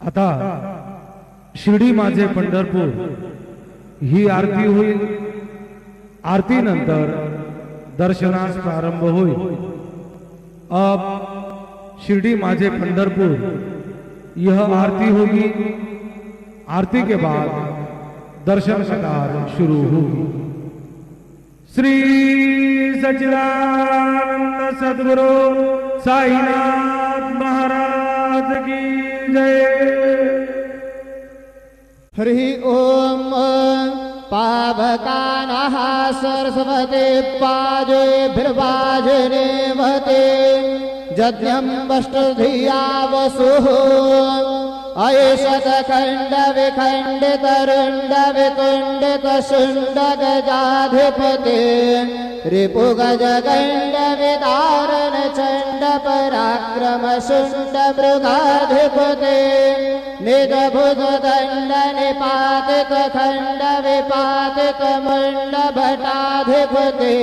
आता शिर्डी माझे पंढरपूर ही आरती होईल। आरती नंतर दर्शनास प्रारंभ होईल। अब शिर्डी माझे पंढरपुर यह आरती होगी। आरती के बाद दर्शन कतार शुरू होगी। श्री सच्चिदानंद सद्गुरु साईनाथ महाराज की जय। हरि ओम। पावकानः सरस्वती पाजोभिर्वाजने वते यज्ञं वष्टधिया वसुः अयशतखण्ड विखण्डित रुण्ड वितुण्डित शुण्ड गजाधिपते रिपुगज गण्ड विदारण चण्ड पराक्रम शुण्ड मृगाधिपते निज भुज दण्ड निपातित खण्ड विपातित मुण्ड भटाधिपते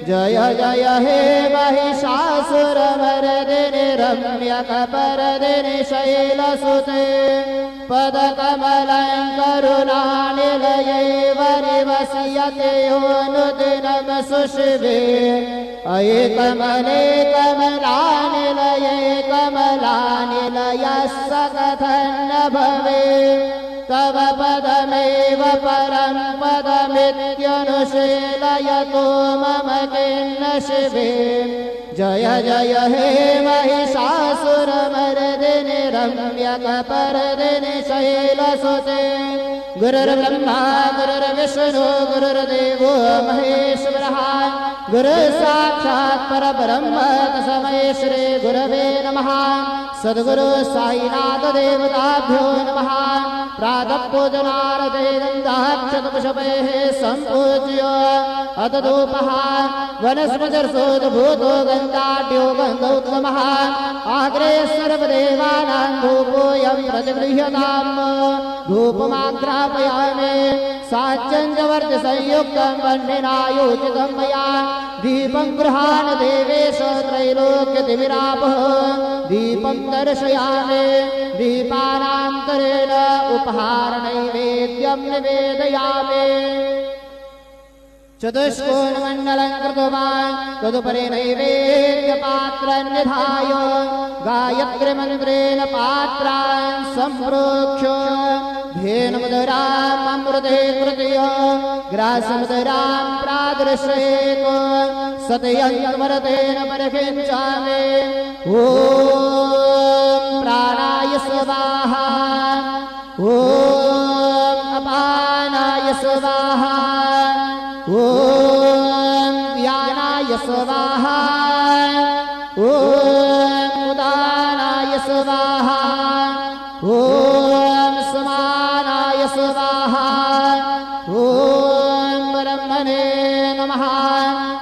जय जय हे महिषासुरमर्दिनि रम्यकपर्दिनि शैलसुते पदकमलं करुणानिलयैव निवस्यते योऽनुदिनं सुशिवे अये कमले कमलानिलये कमलानिलयः स कथं न भवे तव पदमेव परं पदमित्यनुशीलयतो मम किन्न शिवे जय जय हे महिषासुरमर्दिनि रम्यकपर्दिनि शैलसुते गुरुर्ब्रह्मा गुरुर्विष्णु गुरुर्देवो महेश्वरः गुरु साक्षात् परब्रह्म तस्मै श्री गुरवे नमः। सद्गुरु साईनाथ देवताभ्यो नमः। प्रातः पूजनार्थे गन्धाक्षतपुष्पैः सम्पूज्य अथ धूपः वनस्पतिर्सोद्भूतो गन्धाढ्यो गन्धोत्तमः आग्रे सर्वदेवानां धूपोऽयं प्रतिगृह्यताम्। धूपमाग्रापयामि साच्चञ्चवर्जसंयुक्तं वह्निनायोचितं मया दीपं गृहाण देवेश त्रैलोक्यतिमिरापः दीपं दर्शयामि दीपानान्तरेण उपहारनैवेद्यं निवेदयामि। चतुष्कोणमण्डलं कृतवान् तदुपरि नैवेद्यपात्रं निधाय गायत्रीमन्त्रेण पात्रान् सम्प्रोक्ष्य धेनुमधुराम् अमृते कृत्य ग्रासमधुरां प्रादर्शयेत् सत्ययन्त्रमर्तेन परिकिञ्चामि। ॐ प्राणाय स्वाहा ॐ अपानाय स्वाहा ॐ व्यानाय स्वाहा ॐ उदानाय स्वाहा ॐ समानाय स्वाहा ॐ ब्रह्मणे नमः।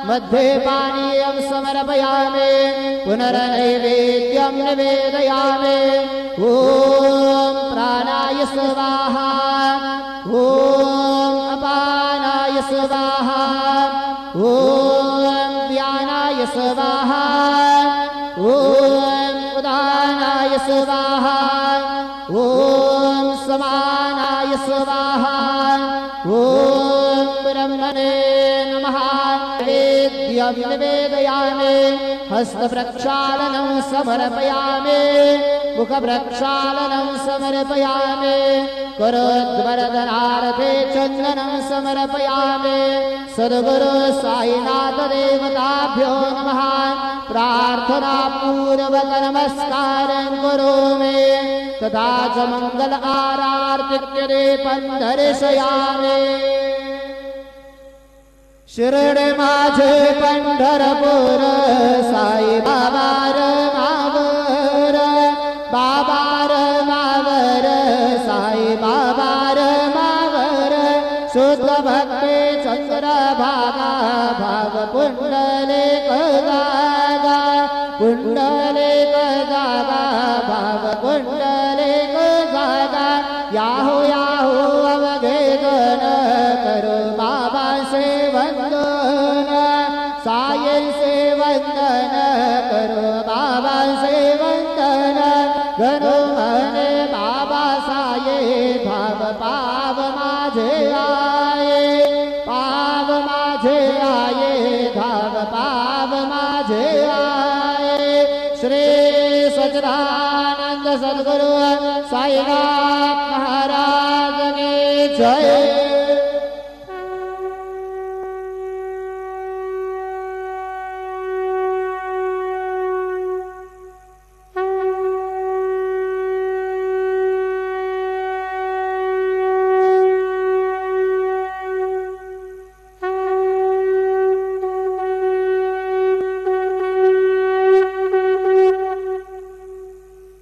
मध्ये पानीयं समर्पयामि पुनर्नैवेद्यं निवेदयामि। ॐ प्राणाय स्वाहा ॐ अपानाय स्वाहा ॐ व्यानाय स्वाहा ॐ उदानाय स्वाहा ॐ समानाय स्वाहा ॐ ब्रह्मणे नमः। वेद्यं निवेदयामि हस्तप्रक्षालनं समर्पयामि मुखप्रक्षालनं समर्पयामि करोद्वरदनार्थे चन्दनं समर्पयामि। सद्गुरु साईनाथ देवताभ्यो नमः। प्रार्थनापूर्वक नमस्कारं करोमि तथा च मङ्गल आरार्तिक्यदीपं दर्शयामि। शिर्डी माझे पंढरपूर साई बाबार मावर बाबार मावर साई बाबार मावर शुद्ध भक्ती चंद्रभागा भाव पुंडलिक गागा पुंडलिक गागा भाव पुंडलिक गागा याहू याहू अवघे गण करो बाबा से वंदन साई से वंदन करो बाबा से वंदन घरो मने बाबा माझे आये पाव माझे आये धाव पाव माझे आये श्री सच्चिदानंद सद्गुरु साईनाथ महाराज की जय।